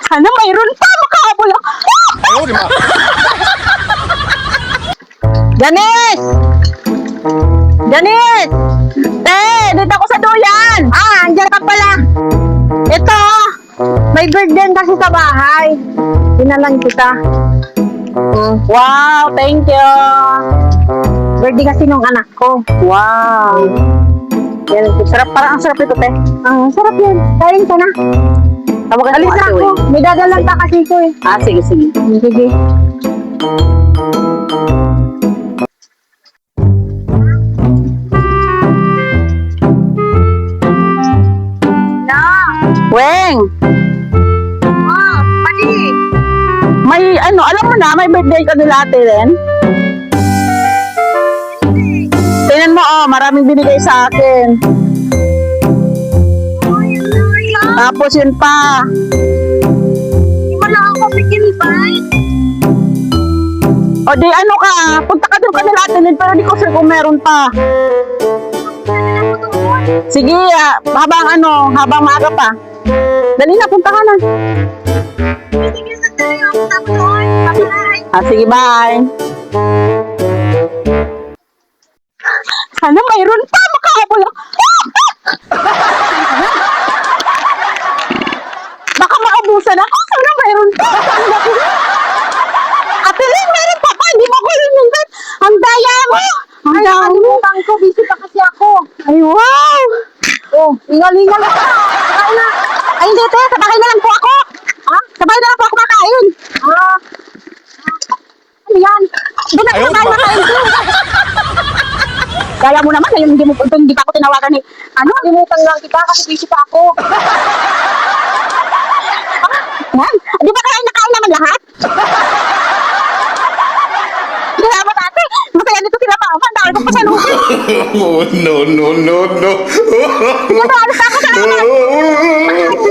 Sana mayroon pa makahabol ako. Ayaw, di ba? Janice! Janice! Dito ako sa duyan! Andyan ka pala. Ito, may birthday kasi sa bahay. Dinalan kita. Wow, thank you. Birthday kasi nung anak ko. Wow. Yan, sarap, parang ang sarap ito, te. Sarap yan. Kain ka na. Alis na ako. May dadalan pa kasi ko eh. Sige, sige. Sige. Weng! Pati! May ano, alam mo na, may birthday ka nila ate rin? Tingnan mo, maraming binigay sa akin. Tapos yun pa. Hindi mo lang ako bigyan-bite. O di ano ka, punta ka doon kanila ate rin, pero di ko sure kung meron pa. Sige, habang maaga pa. Dali na, punta ka na. Sige, bye. Sana mayroon pa makahabol ako. Baka maubusan ako. Sana mayroon pa. Ate Rin, meron pa pa. Hindi mo ko limutan. Ang daya mo. Ang daya mo. Ko, busy pa kasi ako. Ay, wow. Ingalingan ka. Sabay na. Ay, hindi, te. Sabay na lang po ako. Sabay na lang po ako makain. Ano yan? Hindi na sabay makain ko. Kaya mo naman, hindi pa ako tinawagan ni, limutan lang kita kasi busy pa ako. Yan, di ba kaya nakain naman lahat? Kaya mo dati, masaya nito sila mama, dahil ko pa sa lupa. Oh, no. Alas ako sa laman.